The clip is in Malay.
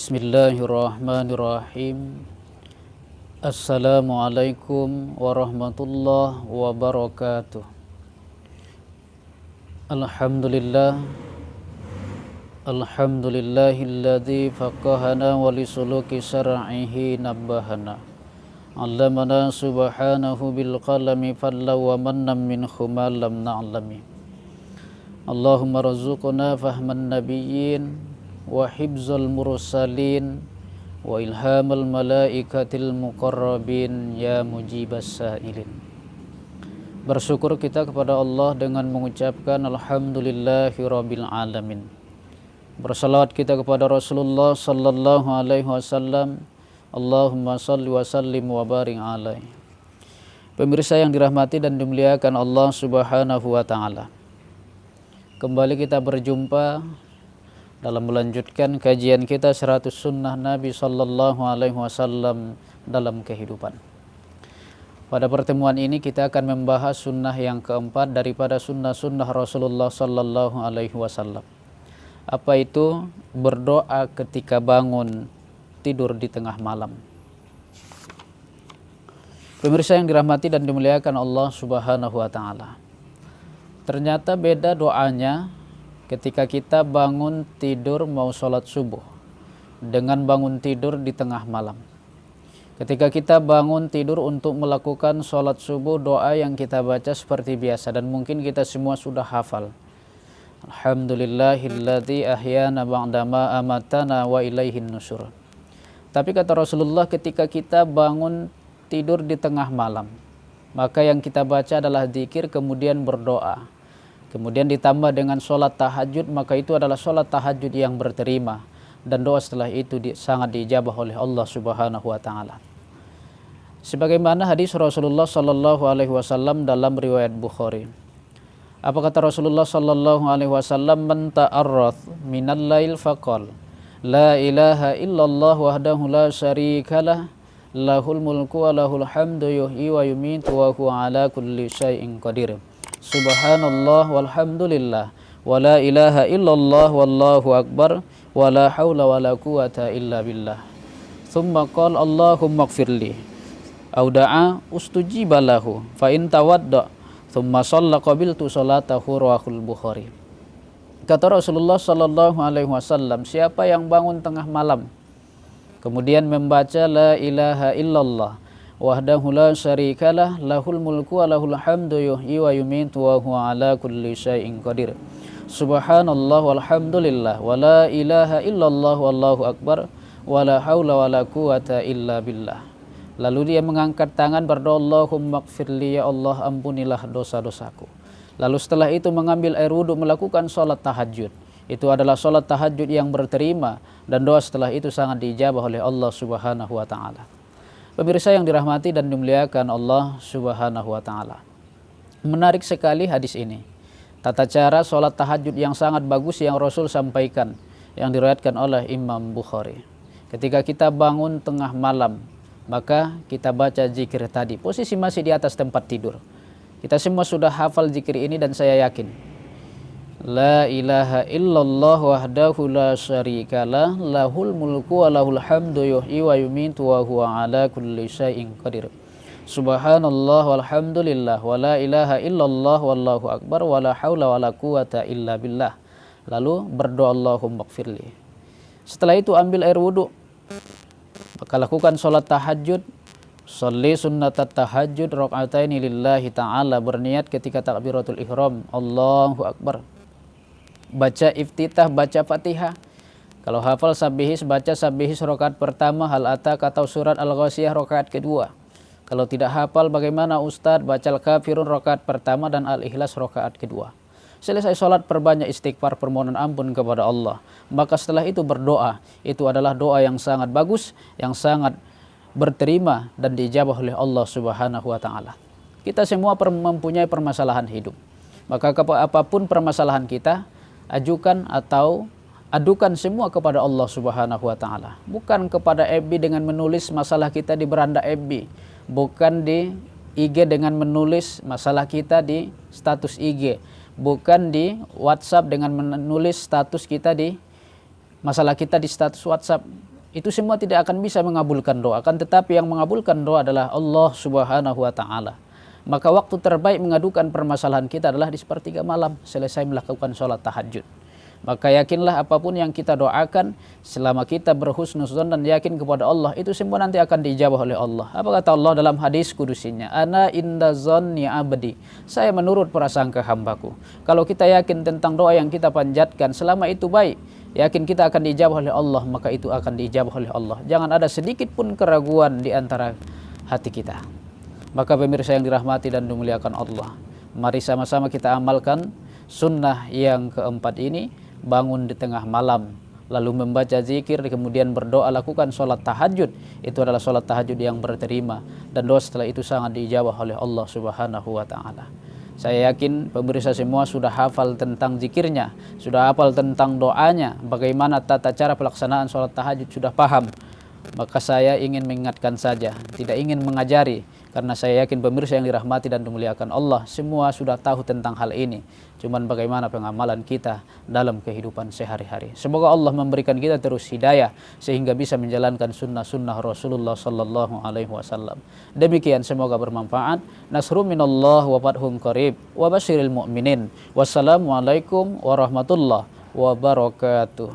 Bismillahirrahmanirrahim. Assalamualaikum warahmatullahi wabarakatuh. Alhamdulillah. Alhamdulillahilladzi faqahana wa lisuluki syar'ihi nabbahana. Allamana subhanahu bil qalami falla wa manna minhu ma lam na'lami. Allahumma razuqna fahman nabiyyin wa hibzal mursalin wa ilhamal malaikatil muqarrabin ya mujibas sa'ilin. Bersyukur kita kepada Allah dengan mengucapkan alhamdulillahi rabbil alamin. Bersalawat kita kepada Rasulullah sallallahu alaihi wasallam. Allahumma salli wa sallim wa barik alaihi. Pemirsa yang dirahmati dan dimuliakan Allah Subhanahu wa taala. Kembali kita berjumpa dalam melanjutkan kajian kita 100 sunnah Nabi sallallahu alaihi wasallam dalam kehidupan. Pada pertemuan ini kita akan membahas sunnah yang keempat daripada sunnah-sunnah Rasulullah sallallahu alaihi wasallam. Apa itu? Berdoa ketika bangun tidur di tengah malam. Pemirsa yang dirahmati dan dimuliakan Allah Subhanahu wa taala. Ternyata beda doanya ketika kita bangun tidur mau sholat subuh dengan bangun tidur di tengah malam. Ketika kita bangun tidur untuk melakukan sholat subuh, doa yang kita baca seperti biasa dan mungkin kita semua sudah hafal. Alhamdulillahilladzi ahyana ba'dama amatana wa ilaihin nusyur. Tapi kata Rasulullah, ketika kita bangun tidur di tengah malam, maka yang kita baca adalah zikir kemudian berdoa. Kemudian ditambah dengan sholat tahajud, maka itu adalah sholat tahajud yang berterima. Dan doa setelah itu sangat diijabah oleh Allah Subhanahu wa ta'ala. Sebagaimana hadis Rasulullah sallallahu alaihi wasallam dalam riwayat Bukhari. Apa kata Rasulullah sallallahu alaihi wasallam? Man ta'arrath minal lail faqal la ilaha illallah wahdahu la syarikalah lahul mulku wa lahul hamdu yuhyi wa yumitu wa huwa ala kulli syai'in qadir. Subhanallah walhamdulillah wa la ilaha illallah wallahu akbar wa la hawla wa la quwata illa billah. Thumma qala Allahumma ighfirli au da'a ustujiba lahu fa in tawadda thumma shalla qabiltu salatahu rawahul Bukhari. Kata Rasulullah sallallahu alaihi wasallam, siapa yang bangun tengah malam kemudian membaca la ilaha illallah wahdahu la syarikalah lahul mulku wa lahul hamdu yuhyi wa yumitu wa huwa ala kulli syai'in qadir. Subhanallah walhamdulillah wa la ilaha illallah wallahu akbar wa la haula wa la quwata illa billah. Lalu dia mengangkat tangan berdoa, Allahumma ighfirli, ya Allah ampunilah dosa-dosaku. Lalu setelah itu mengambil air wudhu melakukan sholat tahajud. Itu adalah sholat tahajud yang berterima dan doa setelah itu sangat diijabah oleh Allah Subhanahu wa ta'ala. Pemirsa yang dirahmati dan dimuliakan Allah Subhanahu wa ta'ala. Menarik sekali hadis ini. Tata cara sholat tahajud yang sangat bagus yang Rasul sampaikan, yang diriwayatkan oleh Imam Bukhari. Ketika kita bangun tengah malam, maka kita baca zikir tadi. Posisi masih di atas tempat tidur. Kita semua sudah hafal zikir ini dan saya yakin. La ilaha illallah wahdahu la syarikalah lahul mulku wa lahul hamdu yuhyi wa yumitu wa huwa ala kulli syai'in qadir. Subhanallah walhamdulillah wa la ilaha illallah wallahu akbar wa la haula wa la quwata illa billah. Lalu berdoa Allahumma ighfirli. Setelah itu ambil air wudhu, maka lakukan sholat tahajud. Sholli sunnatat tahajud rakaataini lillahi ta'ala, berniat ketika takbiratul ihram Allahu akbar. Baca iftitah, baca Fatihah. Kalau hafal Sabbihis, baca Sabbihis rakaat pertama, Hal Atak atau surat Al-Ghasyiyah rakaat kedua. Kalau tidak hafal bagaimana Ustadz, baca Al-Kafirun rakaat pertama dan Al-Ikhlas rakaat kedua. Selesai sholat perbanyak istighfar, permohonan ampun kepada Allah. Maka setelah itu berdoa. Itu adalah doa yang sangat bagus, yang sangat berterima dan diijabah oleh Allah Subhanahu wa ta'ala. Kita semua mempunyai permasalahan hidup. Maka apapun permasalahan kita, ajukan atau adukan semua kepada Allah Subhanahu wa ta'ala. Bukan kepada FB dengan menulis masalah kita di beranda FB. Bukan di IG dengan menulis masalah kita di status IG. Bukan di WhatsApp dengan menulis status kita di masalah kita di status WhatsApp. Itu semua tidak akan bisa mengabulkan doa. Akan tetapi yang mengabulkan doa adalah Allah Subhanahu wa taala. Maka waktu terbaik mengadukan permasalahan kita adalah di sepertiga malam selesai melakukan sholat tahajud. Maka yakinlah apapun yang kita doakan, selama kita berhusnuzon dan yakin kepada Allah, itu semua nanti akan diijabah oleh Allah. Apa kata Allah dalam hadis kudusinya? Ana inda zanni abdi. Saya menurut prasangka hambaku. Kalau kita yakin tentang doa yang kita panjatkan, selama itu baik, yakin kita akan diijabah oleh Allah, maka itu akan diijabah oleh Allah. Jangan ada sedikit pun keraguan di antara hati kita. Maka pemirsa yang dirahmati dan dimuliakan Allah, mari sama-sama kita amalkan sunnah yang keempat ini. Bangun di tengah malam, lalu membaca zikir, kemudian berdoa, lakukan sholat tahajud. Itu adalah sholat tahajud yang berterima, dan doa setelah itu sangat diijabah oleh Allah Subhanahu wa ta'ala. Saya yakin pemirsa semua sudah hafal tentang zikirnya, sudah hafal tentang doanya, bagaimana tata cara pelaksanaan sholat tahajud sudah paham. Maka saya ingin mengingatkan saja, tidak ingin mengajari, karena saya yakin pemirsa yang dirahmati dan dimuliakan Allah semua sudah tahu tentang hal ini. Cuman bagaimana pengamalan kita dalam kehidupan sehari-hari. Semoga Allah memberikan kita terus hidayah sehingga bisa menjalankan sunnah-sunnah Rasulullah sallallahu alaihi wasallam. Demikian, semoga bermanfaat. Nasrun minallah wa fathun qarib wa basyiril mu'minin. Wassalamualaikum warahmatullahi wabarakatuh.